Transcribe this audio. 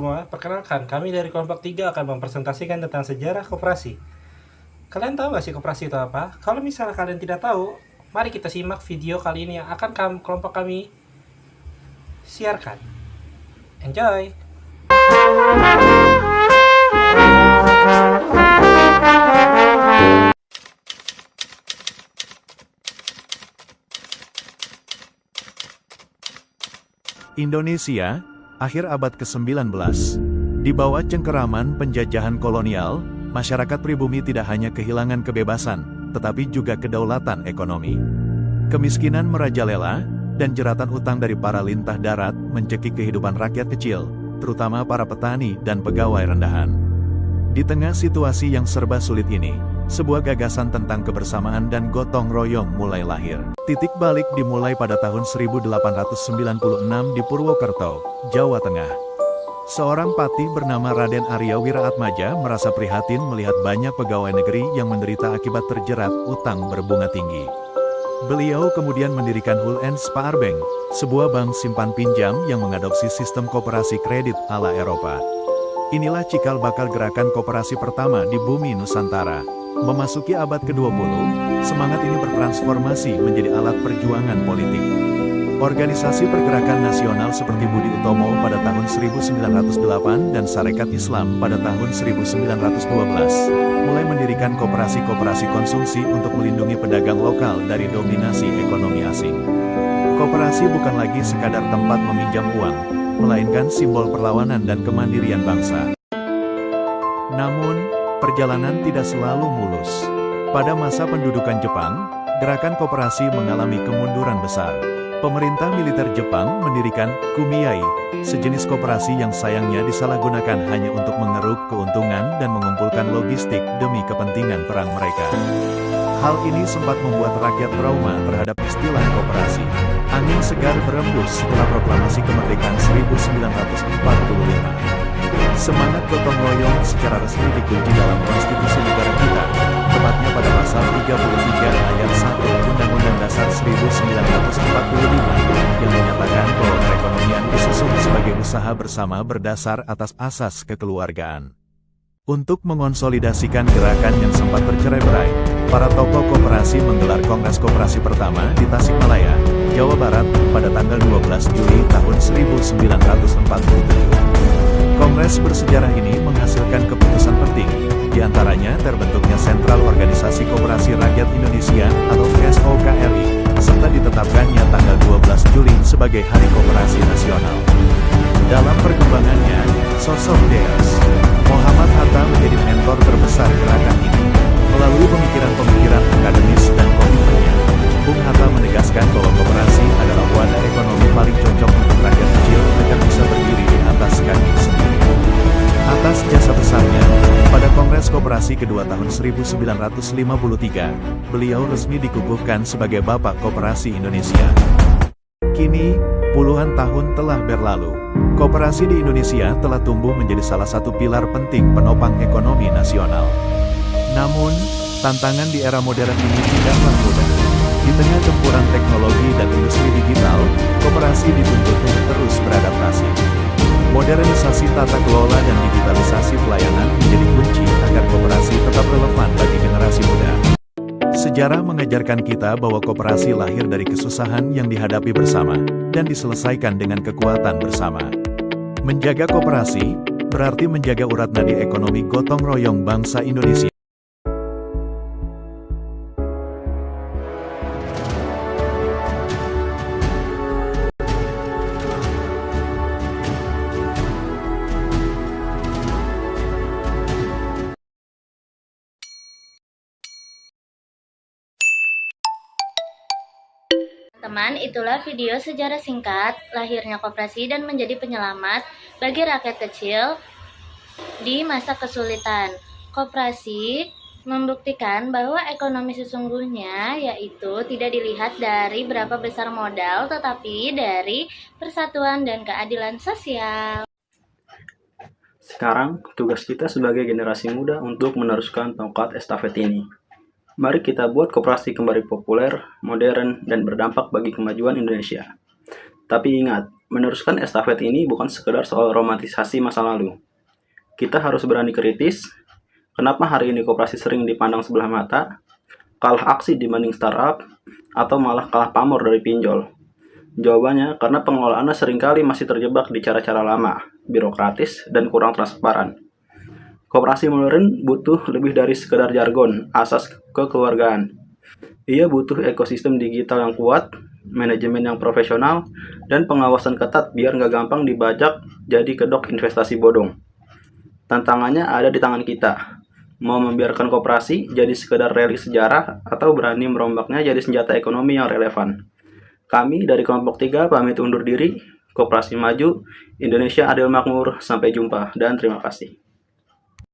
semua, perkenalkan kami dari kelompok 3 akan mempresentasikan tentang sejarah koperasi. Kalian tahu gak sih koperasi itu apa? Kalau misalnya kalian tidak tahu, mari kita simak video kali ini yang akan kelompok kami siarkan. Enjoy! Indonesia, akhir abad ke-19. Di bawah cengkeraman penjajahan kolonial, masyarakat pribumi tidak hanya kehilangan kebebasan, tetapi juga kedaulatan ekonomi. Kemiskinan merajalela, dan jeratan utang dari para lintah darat mencekik kehidupan rakyat kecil, terutama para petani dan pegawai rendahan. Di tengah situasi yang serba sulit ini, sebuah gagasan tentang kebersamaan dan gotong royong mulai lahir. Titik balik dimulai pada tahun 1896 di Purwokerto, Jawa Tengah. Seorang patih bernama Raden Arya Wiraatmaja merasa prihatin melihat banyak pegawai negeri yang menderita akibat terjerat utang berbunga tinggi. Beliau kemudian mendirikan Hulens Spaarbank, sebuah bank simpan pinjam yang mengadopsi sistem koperasi kredit ala Eropa. Inilah cikal bakal gerakan koperasi pertama di bumi Nusantara. Memasuki abad ke-20, semangat ini bertransformasi menjadi alat perjuangan politik. Organisasi pergerakan nasional seperti Budi Utomo pada tahun 1908 dan Sarekat Islam pada tahun 1912, mulai mendirikan koperasi-koperasi konsumsi untuk melindungi pedagang lokal dari dominasi ekonomi asing. Koperasi bukan lagi sekadar tempat meminjam uang, melainkan simbol perlawanan dan kemandirian bangsa. Namun, perjalanan tidak selalu mulus. Pada masa pendudukan Jepang, gerakan koperasi mengalami kemunduran besar. Pemerintah militer Jepang mendirikan Kumiai, sejenis koperasi yang sayangnya disalahgunakan hanya untuk mengeruk keuntungan dan mengumpulkan logistik demi kepentingan perang mereka. Hal ini sempat membuat rakyat trauma terhadap istilah koperasi. Angin segar berembus setelah proklamasi kemerdekaan 1945. Semangat gotong royong secara resmi dikunci dalam konstitusi negara kita, tepatnya pada pasal 33 ayat 1 Undang-Undang Dasar 1945, yang menyatakan bahwa perekonomian disusun sebagai usaha bersama berdasar atas asas kekeluargaan. Untuk mengonsolidasikan gerakan yang sempat tercerai-berai, para tokoh koperasi menggelar Kongres Koperasi pertama di Tasikmalaya, Jawa Barat, pada tanggal 12 Juli tahun 1947. Kongres bersejarah ini menghasilkan keputusan penting, diantaranya terbentuknya Sentral Organisasi Koperasi Rakyat Indonesia atau SOKRI, serta ditetapkannya tanggal 12 Juli sebagai Hari Koperasi Nasional. Dalam perkembangannya, sosok Drs. Muhammad Hatta menjadi mentor terbesar gerakan ini. Melalui pemikiran-pemikiran akademis dan komitmennya, Bung Hatta menegaskan bahwa koperasi adalah wadah ekonomi paling cocok untuk rakyat kecil agar bisa berdiri di atas kaki sendiri. Atas jasa besarnya, pada Kongres Koperasi kedua tahun 1953, beliau resmi dikukuhkan sebagai Bapak Koperasi Indonesia. Kini, puluhan tahun telah berlalu, koperasi di Indonesia telah tumbuh menjadi salah satu pilar penting penopang ekonomi nasional. Namun, tantangan di era modern ini tidaklah mudah. Di tengah gempuran teknologi dan industri digital, koperasi dituntut untuk terus beradaptasi. Modernisasi tata kelola dan digitalisasi pelayanan menjadi kunci agar koperasi tetap relevan bagi generasi muda. Sejarah mengajarkan kita bahwa koperasi lahir dari kesusahan yang dihadapi bersama, dan diselesaikan dengan kekuatan bersama. Menjaga koperasi, berarti menjaga urat nadi ekonomi gotong royong bangsa Indonesia. Teman, itulah video sejarah singkat lahirnya koperasi dan menjadi penyelamat bagi rakyat kecil di masa kesulitan. Koperasi membuktikan bahwa ekonomi sesungguhnya yaitu tidak dilihat dari berapa besar modal, tetapi dari persatuan dan keadilan sosial. Sekarang, tugas kita sebagai generasi muda untuk meneruskan tongkat estafet ini. Mari kita buat koperasi kembali populer, modern, dan berdampak bagi kemajuan Indonesia. Tapi ingat, meneruskan estafet ini bukan sekedar soal romantisasi masa lalu. Kita harus berani kritis. Kenapa hari ini koperasi sering dipandang sebelah mata, kalah aksi dibanding startup, atau malah kalah pamor dari pinjol? Jawabannya karena pengelolaannya seringkali masih terjebak di cara-cara lama, birokratis, dan kurang transparan. Koperasi modern butuh lebih dari sekedar jargon, asas kekeluargaan. Ia butuh ekosistem digital yang kuat, manajemen yang profesional, dan pengawasan ketat biar nggak gampang dibajak jadi kedok investasi bodong. Tantangannya ada di tangan kita. Mau membiarkan koperasi jadi sekedar relik sejarah atau berani merombaknya jadi senjata ekonomi yang relevan. Kami dari kelompok 3 pamit undur diri. Koperasi maju, Indonesia adil makmur. Sampai jumpa dan terima kasih.